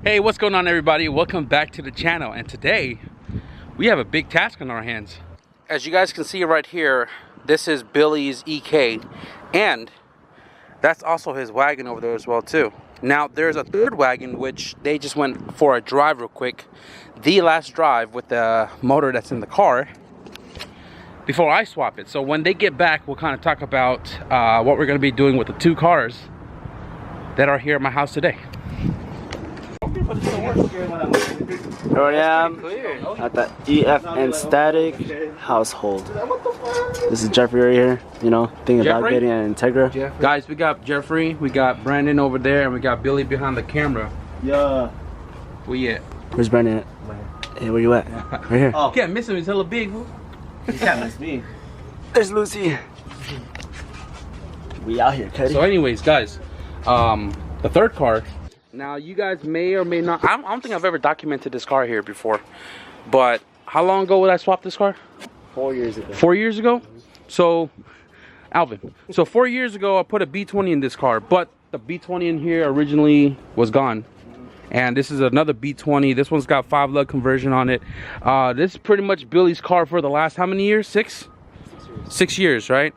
Hey, what's going on, everybody? Welcome back to the channel, and today we have a big task on our hands. As you guys can see right here, this is Billy's EK, and that's also his wagon over there as well too. Now there's a third wagon which they just went for a drive real quick, the last drive with the motor that's in the car before I swap it. So when they get back, we'll kind of talk about what we're going to be doing with the two cars that are here at my house today. Here I am at the EFN Static household. This is Jeffrey right here, you know, thinking about getting an Integra. Guys, we got Jeffrey, we got Brandon over there, and we got Billy behind the camera. Yeah. Where you at? Where's Brandon at? Hey, where you at? Right here. Oh, can't miss him, he's hella big. You can't miss me. There's Lucy. We out here, Cuddy. So anyways, guys, the third car. Now, you guys may or may not, I don't think I've ever documented this car here before, but how long ago would I swap this car? 4 years ago. 4 years ago? So, Alvin, so 4 years ago, I put a B20 in this car, but the B20 in here originally was gone. And this is another B20. This one's got 5-lug conversion on it. This is pretty much Billy's car for the last how many years? 6? 6 years, right?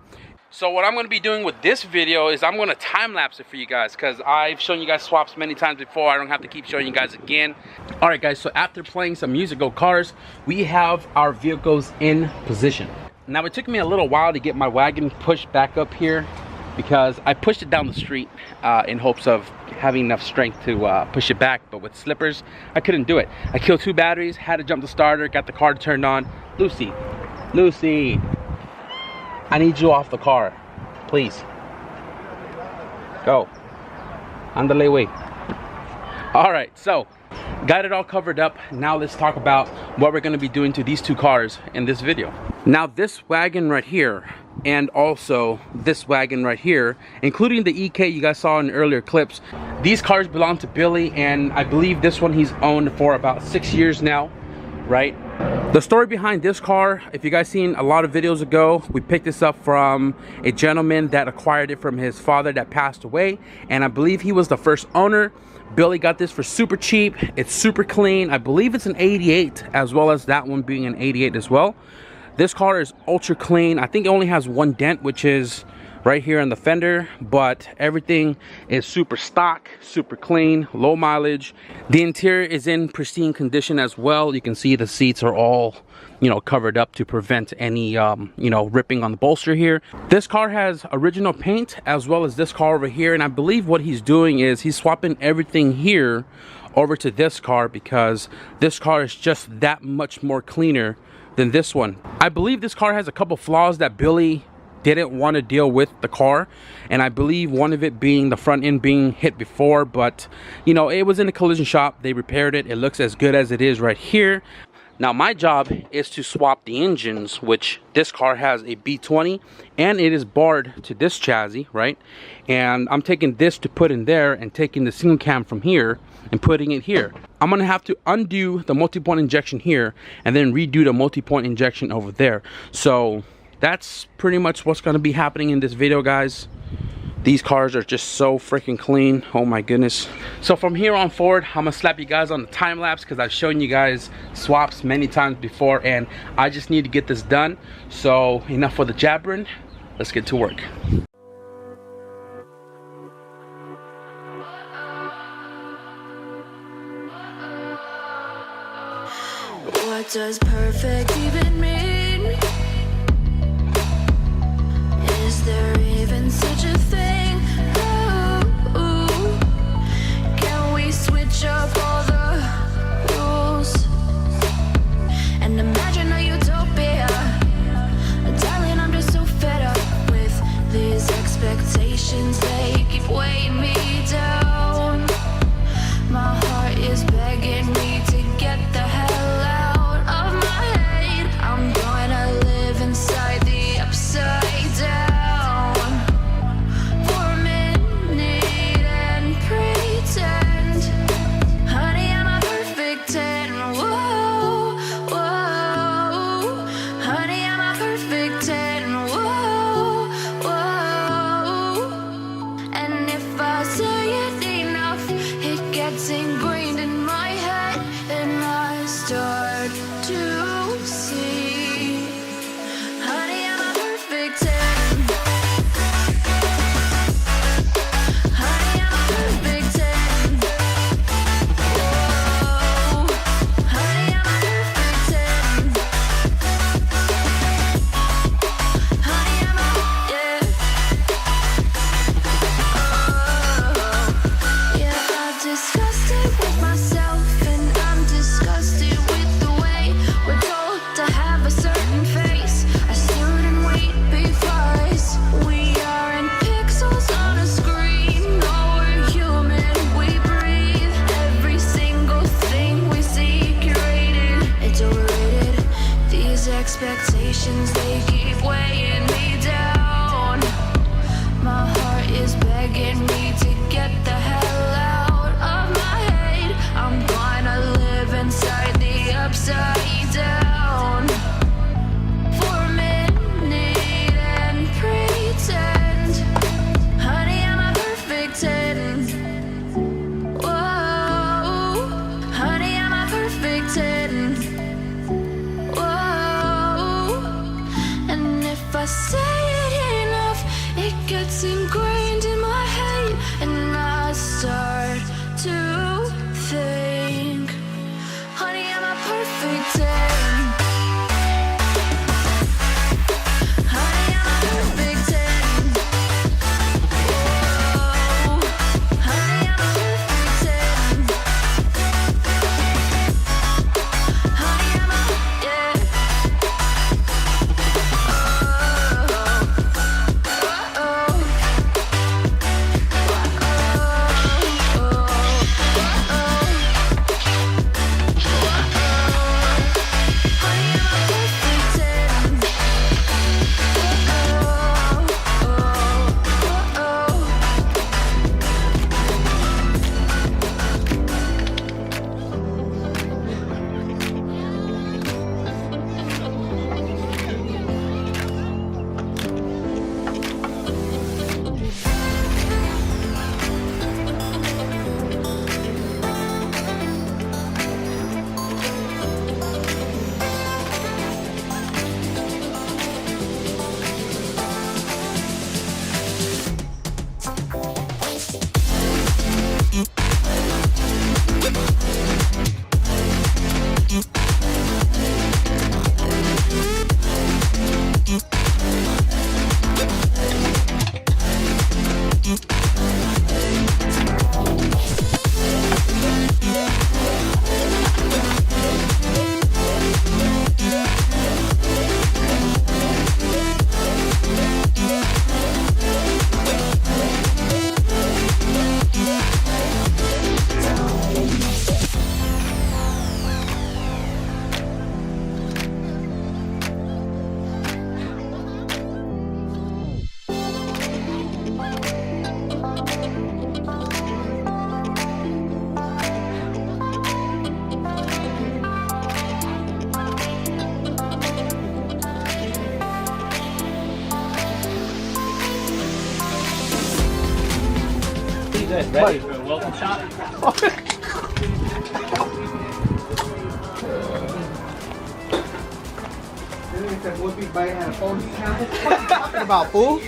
So what I'm going to be doing with this video is I'm going to time-lapse it for you guys, because I've shown you guys swaps many times before. I don't have to keep showing you guys again. Alright guys, so after playing some musical cars, we have our vehicles in position. Now it took me a little while to get my wagon pushed back up here, because I pushed it down the street in hopes of having enough strength to push it back, but with slippers I couldn't do it. I killed 2 batteries, had to jump the starter, got the car turned on. Lucy, I need you off the car, please. Go. Andale way. All right, so got it all covered up. Now let's talk about what we're going to be doing to these two cars in this video. Now this wagon right here, and also this wagon right here, including the EK you guys saw in earlier clips, these cars belong to Billy, and I believe this one he's owned for about 6 years now, right? The story behind this car, if you guys seen a lot of videos ago, we picked this up from a gentleman that acquired it from his father that passed away, and I believe he was the first owner. Billy got this for super cheap. It's super clean. I believe it's an 88, as well as that one being an 88 as well. This car is ultra clean. I think it only has 1 dent, which is right here on the fender, but everything is super stock, super clean, low mileage. The interior is in pristine condition as well. You can see the seats are all, you know, covered up to prevent any you know, ripping on the bolster here. This car has original paint as well as this car over here, and I believe what he's doing is he's swapping everything here over to this car because this car is just that much more cleaner than this one. I believe this car has a couple flaws that Billy didn't want to deal with the car, and I believe one of it being the front end being hit before, but you know, it was in the collision shop. They repaired it. It looks as good as it is right here. Now my job is to swap the engines, which this car has a B20 and it is barred to this chassis, right? And I'm taking this to put in there and taking the single cam from here and putting it here. I'm gonna have to undo the multi-point injection here and then redo the multi-point injection over there. So that's pretty much what's going to be happening in this video, guys. These cars are just so freaking clean. Oh my goodness. So from here on forward, I'm gonna slap you guys on the time lapse because I've shown you guys swaps many times before, and I just need to get this done. So enough for the jabbering. Let's get to work. What does perfect even mean? Is there even such a thing? Ooh, can we switch up all the rules and imagine a utopia? Darling, I'm just so fed up with these expectations. They keep weighing me down. My heart is begging me to get the hell out of my head. I'm gonna live inside the upside down. temptations, they keep weighing me down. My heart is begging me to get the hell out of my head. I'm gonna live inside the upside down for a minute and pretend, honey, I'm a perfect 10. Whoa, honey, I'm a perfect 10. Whoa, and if I say it enough, it gets ingrained in my head, and I start to think, honey, I'm a perfect 10. Honey, I'm a perfect 10. Whoa, honey, I'm a perfect 10. Honey, I'm a, yeah. Ready for a welcome shot? What you talking about, fool?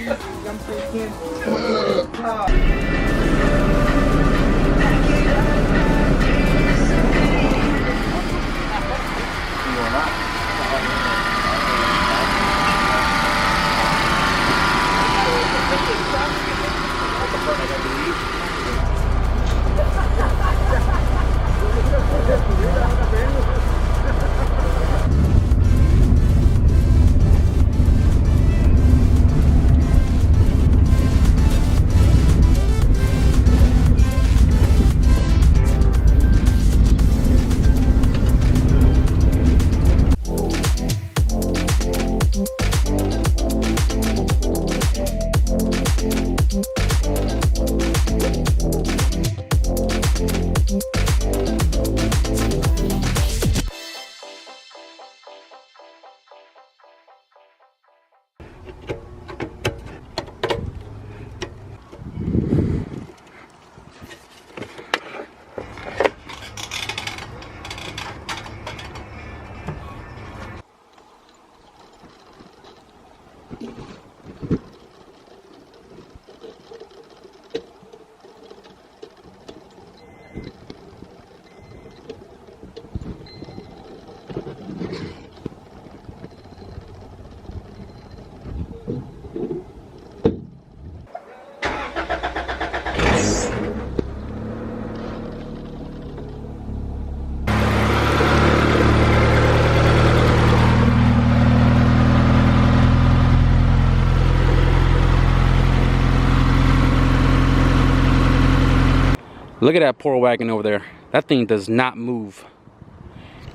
Look at that poor wagon over there. That thing does not move.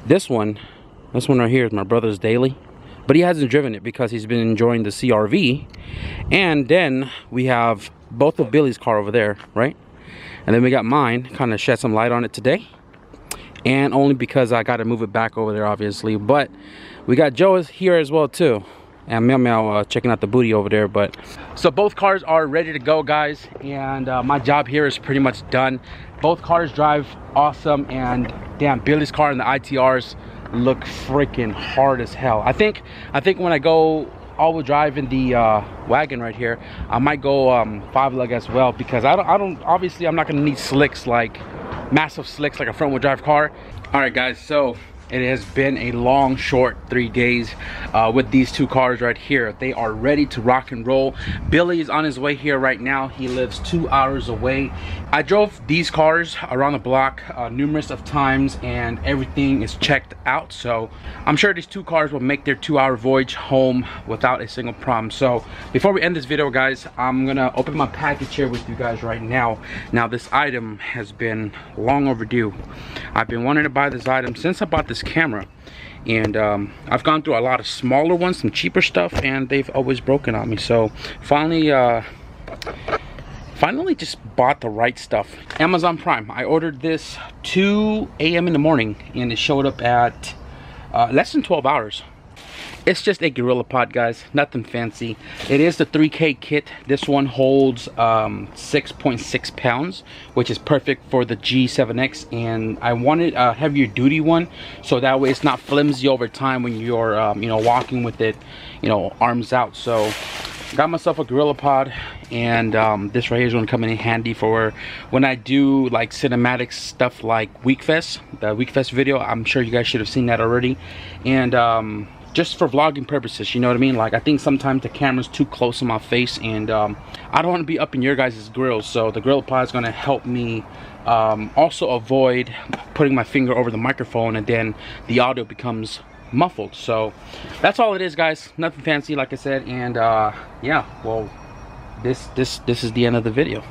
This one right here is my brother's daily. but he hasn't driven it because he's been enjoying the CRV. And then we have both of Billy's car over there, right? And then we got mine. Kind of shed some light on it today, and only because I got to move it back over there, obviously. But we got Joe here as well too, and Meow Meow checking out the booty over there. But so both cars are ready to go, guys, and my job here is pretty much done. Both cars drive awesome, and damn, Billy's car and the ITRs look freaking hard as hell. I think when I go all-wheel drive in the wagon right here, I might go 5-lug as well, because I don't obviously I'm not gonna need slicks, like massive slicks like a front-wheel drive car. All right, guys, so it has been a long, short 3 days with these two cars right here. They are ready to rock and roll. Billy is on his way here right now. He lives 2 hours away. I drove these cars around the block numerous of times, and everything is checked out. So I'm sure these two cars will make their 2-hour voyage home without a single problem. So before we end this video, guys, I'm gonna open my package here with you guys right now. Now, this item has been long overdue. I've been wanting to buy this item since I bought this camera, and I've gone through a lot of smaller ones, some cheaper stuff, and they've always broken on me. So finally just bought the right stuff. Amazon Prime. I ordered this 2 a.m. in the morning, and it showed up at less than 12 hours. It's just a GorillaPod, guys, nothing fancy. It is the 3K kit. This one holds 6.6 pounds, which is perfect for the G7X, and I wanted a heavier duty one, so that way it's not flimsy over time when you're you know, walking with it, you know, arms out. So got myself a GorillaPod, and this right here is going to come in handy for when I do like cinematic stuff like WeekFest, the WeekFest video. I'm sure you guys should have seen that already. And just for vlogging purposes, you know what I mean? Like, I think sometimes the camera's too close to my face, and I don't want to be up in your guys' grills. So the GorillaPod is going to help me also avoid putting my finger over the microphone, and then the audio becomes muffled. So that's all it is, guys. Nothing fancy, like I said. And yeah, well, this is the end of the video.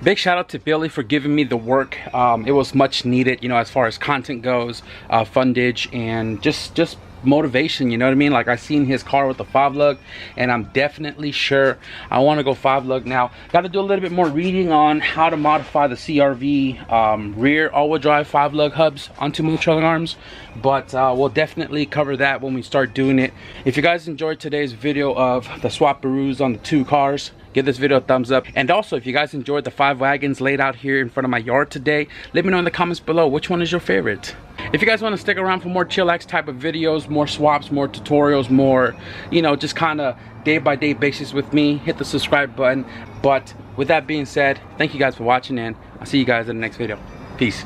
Big shout out to Billy for giving me the work. It was much needed, you know, as far as content goes, fundage, and just motivation, you know what I mean? Like, I seen his car with the 5-lug, and I'm definitely sure I want to go 5-lug now. Got to do a little bit more reading on how to modify the CRV rear all-wheel drive 5-lug hubs onto my trailing arms, but we'll definitely cover that when we start doing it. If you guys enjoyed today's video of the swap-aroos on the two cars, give this video a thumbs up. And also, if you guys enjoyed the 5 wagons laid out here in front of my yard today, let me know in the comments below which one is your favorite. If you guys want to stick around for more chillax type of videos, more swaps, more tutorials, more, you know, just kind of day-by-day basis with me, hit the subscribe button. But with that being said, thank you guys for watching, and I'll see you guys in the next video. Peace.